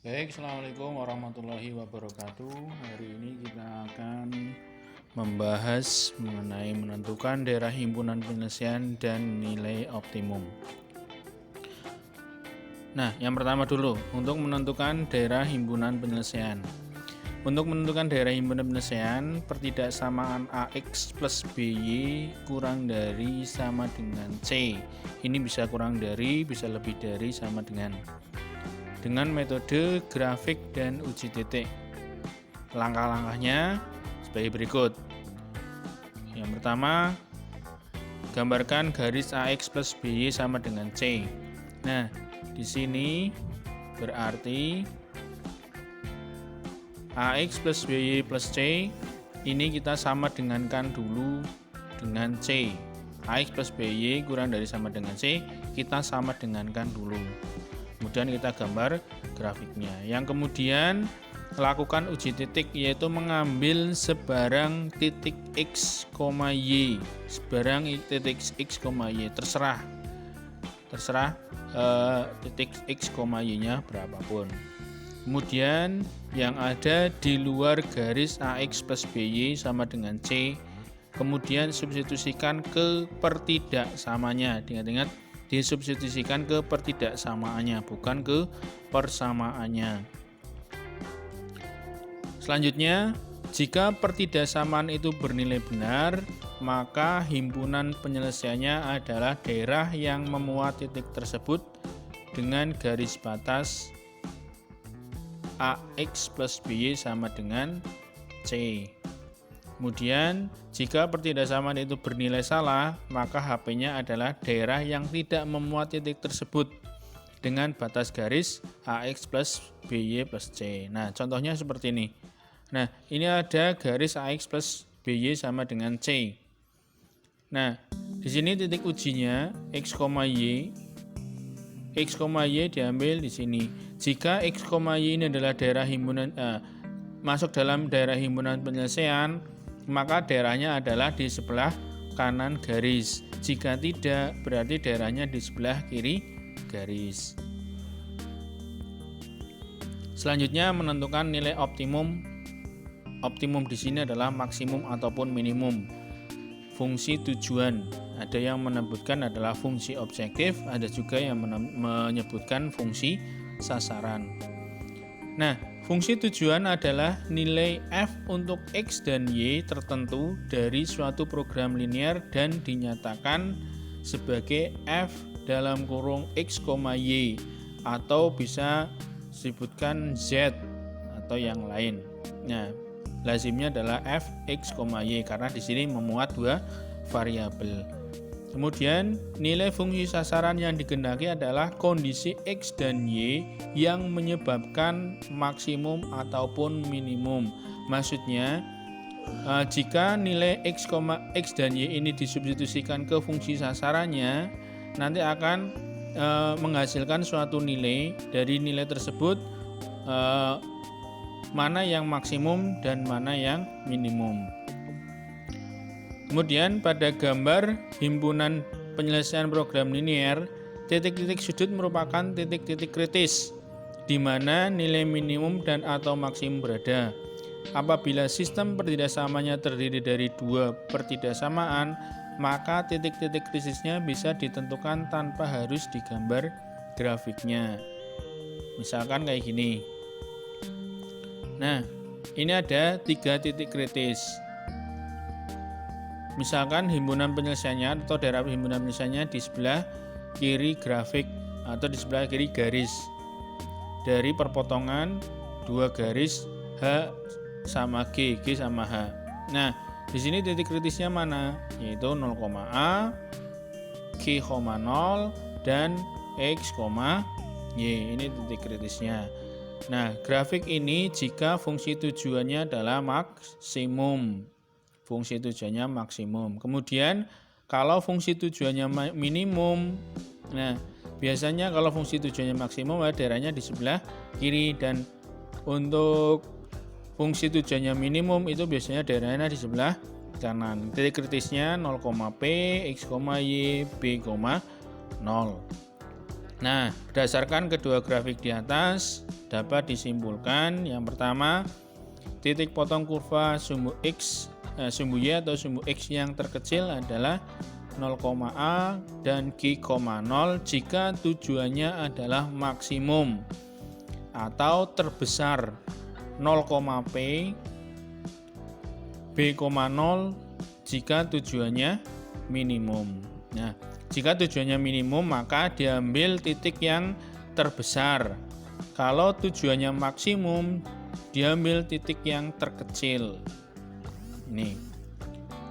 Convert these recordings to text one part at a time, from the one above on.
Baik, Assalamualaikum warahmatullahi wabarakatuh. Hari ini kita akan membahas mengenai menentukan daerah himpunan penyelesaian dan nilai optimum. Nah, yang pertama dulu, untuk menentukan daerah himpunan penyelesaian. Untuk menentukan daerah himpunan penyelesaian, pertidaksamaan AX plus BY kurang dari sama dengan C. Ini bisa kurang dari, bisa lebih dari, sama dengan metode grafik dan uji titik. Langkah-langkahnya sebagai berikut. Yang pertama, gambarkan garis AX plus BY sama dengan C. Nah, di sini berarti AX plus BY plus C ini kita sama dengankan dulu dengan C. AX plus BY kurang dari sama dengan C, kita sama dengankan dulu. Kemudian kita gambar grafiknya. Yang kemudian lakukan uji titik, yaitu mengambil sebarang titik X, Y. Sebarang titik X, Y, terserah titik X, Y nya berapapun. Kemudian yang ada di luar garis AX plus BY sama dengan C, kemudian substitusikan ke pertidaksamanya. Ingat-ingat, disubstitusikan ke pertidaksamaannya, bukan ke persamaannya. Selanjutnya, jika pertidaksamaan itu bernilai benar, maka himpunan penyelesaiannya adalah daerah yang memuat titik tersebut dengan garis batas AX plus BY sama dengan C. Kemudian, jika pertidaksamaan itu bernilai salah, maka HP-nya adalah daerah yang tidak memuat titik tersebut dengan batas garis AX plus BY plus C. Nah, contohnya seperti ini. Nah, ini ada garis AX plus BY sama dengan C. Nah, di sini titik ujinya X, Y. X, Y diambil di sini. Jika X, Y ini adalah daerah himpunan masuk dalam daerah himpunan penyelesaian, maka daerahnya adalah di sebelah kanan garis. Jika tidak, berarti daerahnya di sebelah kiri garis. Selanjutnya, menentukan nilai optimum. Optimum di sini adalah maksimum ataupun minimum. Fungsi tujuan, ada yang menyebutkan adalah fungsi objektif, ada juga yang menyebutkan fungsi sasaran. Nah, fungsi tujuan adalah nilai f untuk x dan y tertentu dari suatu program linear dan dinyatakan sebagai f dalam kurung x, y, atau bisa disebutkan z atau yang lain. Nah, lazimnya adalah f, x, y karena di sini memuat dua variabel. Kemudian, nilai fungsi sasaran yang dikehendaki adalah kondisi X dan Y yang menyebabkan maksimum ataupun minimum. Maksudnya, jika nilai X, dan Y ini disubstitusikan ke fungsi sasarannya, nanti akan menghasilkan suatu nilai. Dari nilai tersebut, mana yang maksimum dan mana yang minimum. Kemudian pada gambar himpunan penyelesaian program linear, titik-titik sudut merupakan titik-titik kritis di mana nilai minimum dan atau maksimum berada. Apabila sistem pertidaksamanya terdiri dari dua pertidaksamaan, maka titik-titik kritisnya bisa ditentukan tanpa harus digambar grafiknya. Misalkan kayak gini. Nah, ini ada 3 titik kritis. Misalkan himpunan penyelesaiannya atau daerah himpunan penyelesaiannya di sebelah kiri grafik atau di sebelah kiri garis dari perpotongan dua garis H sama G, G sama H. Nah, di sini titik kritisnya mana? Yaitu 0,A, G, 0 dan X, Y. Ini titik kritisnya. Nah, grafik ini jika fungsi tujuannya adalah maksimum. Fungsi tujuannya maksimum. Kemudian kalau fungsi tujuannya minimum, nah biasanya kalau fungsi tujuannya maksimum daerahnya di sebelah kiri, dan untuk fungsi tujuannya minimum itu biasanya daerahnya di sebelah kanan. Titik kritisnya 0,P, X, Y, B, 0. Nah, berdasarkan kedua grafik di atas dapat disimpulkan yang pertama, titik potong kurva sumbu sumbu Y atau sumbu X yang terkecil adalah 0,A dan G,0 jika tujuannya adalah maksimum atau terbesar 0,P B,0 jika tujuannya minimum. Nah, jika tujuannya minimum maka diambil titik yang terbesar. Kalau tujuannya maksimum diambil titik yang terkecil. Ini.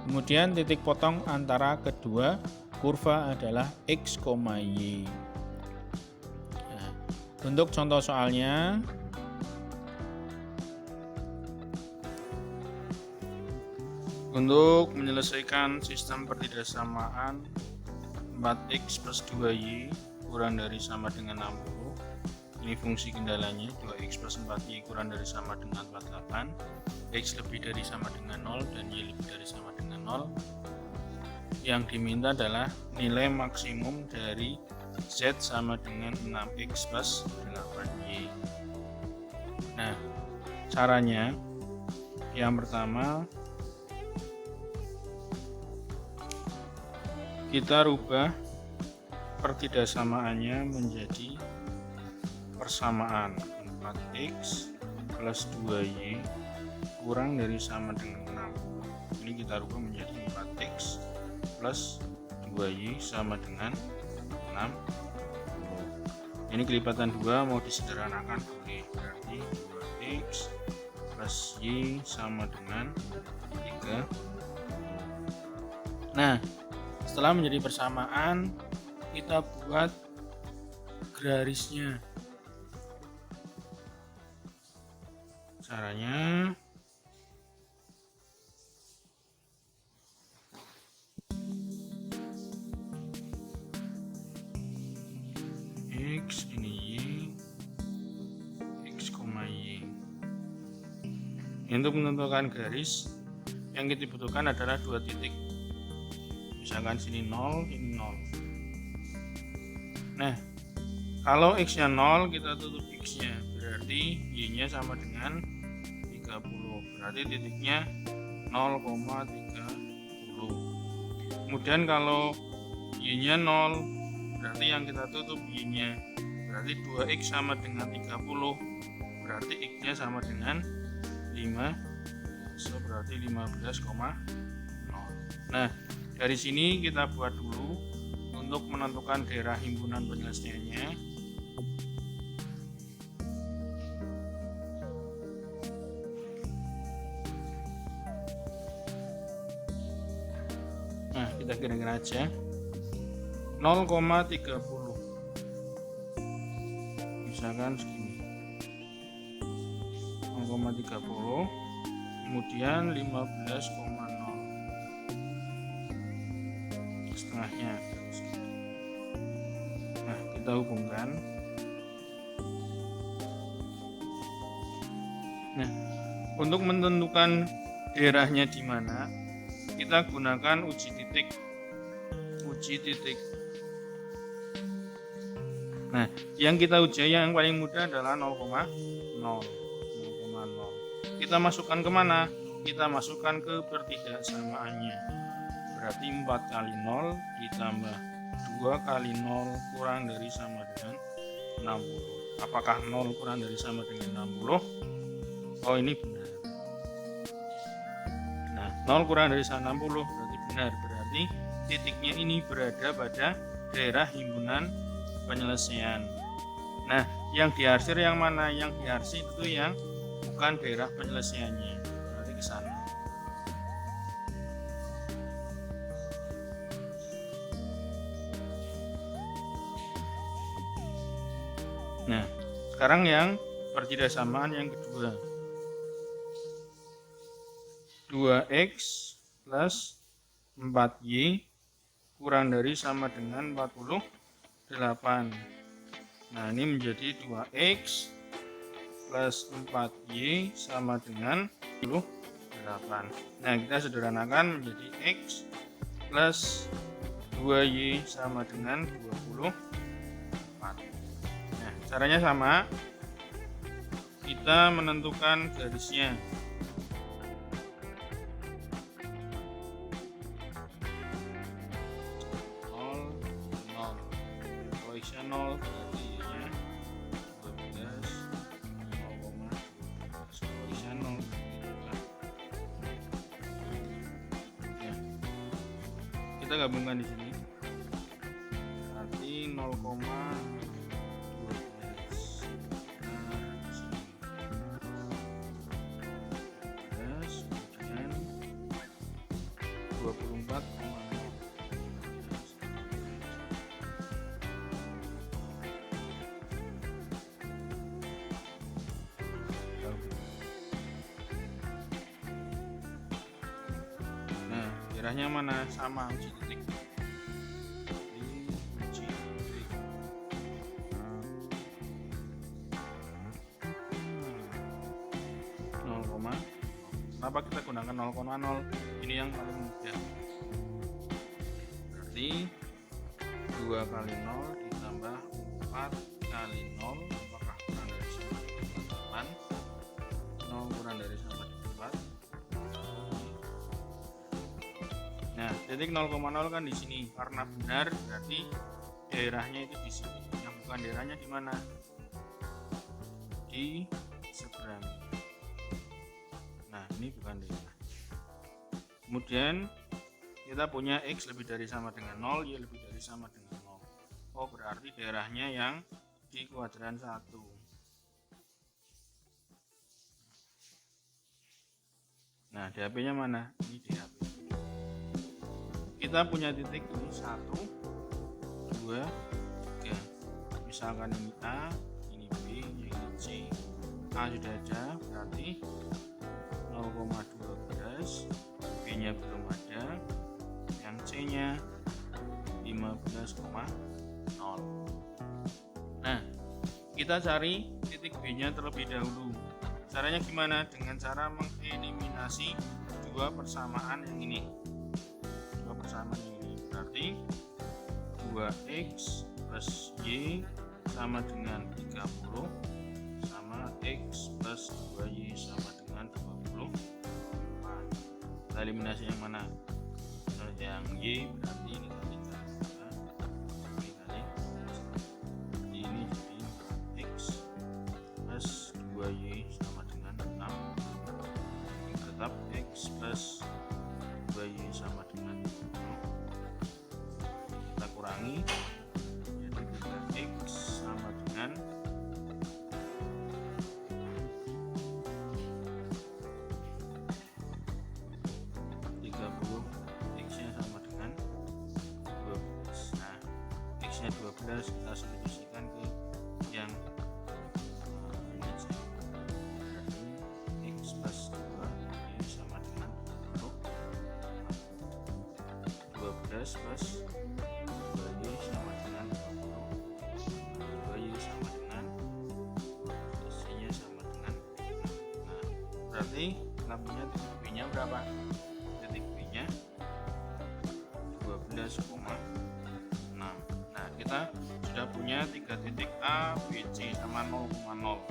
Kemudian titik potong antara kedua kurva adalah X, Y. Nah, untuk contoh soalnya, untuk menyelesaikan sistem pertidaksamaan 4x plus 2y kurang dari sama dengan 60, ini fungsi kendalanya 2x plus 4y kurang dari sama dengan 48, x lebih dari sama dengan 0 dan y lebih dari sama dengan 0. Yang diminta adalah nilai maksimum dari z sama dengan 6x plus 8y. Nah, caranya yang pertama, kita rubah pertidaksamaannya menjadi persamaan 4x plus 2y kurang dari sama dengan 60. Ini kita rubah menjadi 4x plus 2y sama dengan 60. Ini kelipatan 2 mau disederhanakan boleh, berarti 2x plus y sama dengan 3. Nah, setelah menjadi persamaan, kita buat garisnya. Caranya, X ini Y, X, Y. Untuk menentukan garis, yang kita butuhkan adalah dua titik. Misalkan sini 0, ini 0. Nah, kalau x-nya 0 kita tutup x-nya, berarti y-nya sama dengan 30. Berarti titiknya 0,30. Kemudian kalau y-nya 0, berarti yang kita tutup y-nya. Berarti 2x sama dengan 30. Berarti x-nya sama dengan 5. So, berarti 15,0. Nah, dari sini kita buat dulu untuk menentukan daerah himpunan penyelesaiannya. Nah, kita kira-kira aja 0,30. Misalkan segini 0,30, kemudian 15,0 setengahnya. Nah, kita hubungkan. Nah, untuk menentukan daerahnya di mana, kita gunakan uji titik. Nah, yang kita uji yang paling mudah adalah 0,0. Kita masukkan kemana? Kita masukkan ke pertidaksamaannya. Berarti 4 kali 0 ditambah 2 kali 0 kurang dari sama dengan 60. Apakah 0 kurang dari sama dengan 60? Oh, ini benar. Nah, 0 kurang dari sama 60 berarti benar. Berarti titiknya ini berada pada daerah himpunan penyelesaian. Nah, yang diarsir yang mana? Yang diarsir itu yang bukan daerah penyelesaiannya. Berarti ke sana. Nah, sekarang yang pertidaksamaan yang kedua. 2x plus 4y kurang dari sama dengan 48. Nah, ini menjadi 2x plus 4y sama dengan 48. Nah, kita sederhanakan menjadi x plus 2y sama dengan 24. Caranya sama, kita menentukan garisnya. Kalau X-nya 0 berarti Y-nya 12, 0,12. Kalau X-nya 0 gitu kan. Ya. Kita gabungkan di sini. Berarti 0,12. Kemudian 24. Nah, daerahnya mana? Sama, uji titik. Uji titik. 0, kenapa kita gunakan 0,0? Ini yang paling mudah. Berarti 2 kali 0 ditambah 4 kali 0, apakah kurang dari sama dengan 8? 0 kurang dari sama dengan 4. Nah, titik 0,0 kan di sini. Karena benar berarti daerahnya itu di sini. Yang bukan daerahnya di mana? Di seberang. Nah, ini bukan daerah. Kemudian kita punya X lebih dari sama dengan 0, Y lebih dari sama dengan 0. Oh, berarti daerahnya yang di kuadran 1. Nah, DHP-nya mana? Ini DHP. Kita punya titik ini 1, 2, 3. Misalkan ini A, ini B, ini C. A sudah ada, berarti 0,12. B-nya belum ada. Yang C-nya 15,0. Nah, kita cari titik B-nya terlebih dahulu. Caranya gimana? Dengan cara mengeliminasi dua persamaan yang ini. Dua persamaan ini berarti 2X plus Y sama dengan 30 sama X plus 2Y sama dengan 20. Kita eliminasi yang mana? Yang Y berarti ini kali 3, ini jadi X plus 2Y sama dengan 6. Tetap X plus 2Y sama dengan 6. Kita kurangi, jadi 3X sama dengan 30. X-nya sama dengan 12. Nah, X-nya 12 kita substitusikan ke yang ini aja. Berarti X plus 2 ini sama dengan 12 plus 2Y sama dengan 20. 2Y sama dengan 12, Y-nya sama dengan 6. Nah, berarti kita punya titik B-nya berapa? Titik B-nya 12,6. Nah, kita sudah punya 3 titik A, B, C sama 0,0.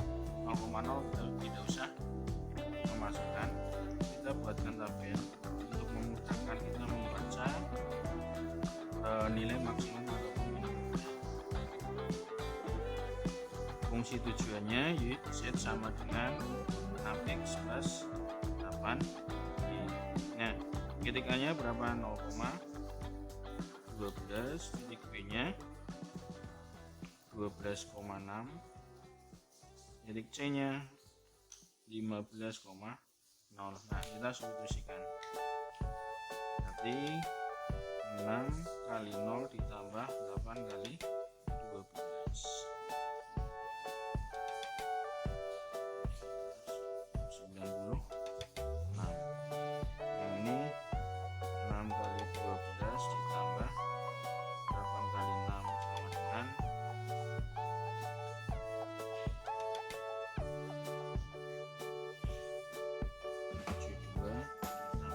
0,0 kita tidak usah memasukkan. Kita buatkan tabel untuk memudahkan kita membaca nilai maksimum ataupun minimum. Fungsi tujuannya Y Z sama dengan 6X plus 8Y. Nah, ketikannya berapa? 0,12. Titik B-nya 12,6. Titik C-nya 15,0. Nah, kita substitusikan. Berarti 6 kali 0 ditambah 8 kali 12. 96. Yang ini 6 kali 12 ditambah 8 kali 6 sama dengan 72 ditambah 6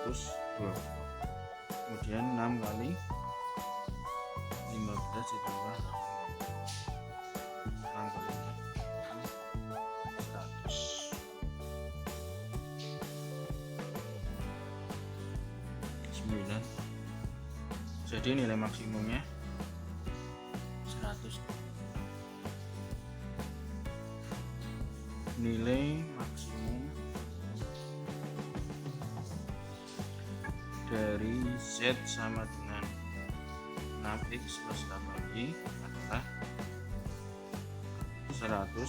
120. Kemudian 6 kali 15 ditambah 6 kali 100. Jadi nilai maksimumnya 100. Nilai maksimum dari Z sama dengan 6x plus 8y adalah 102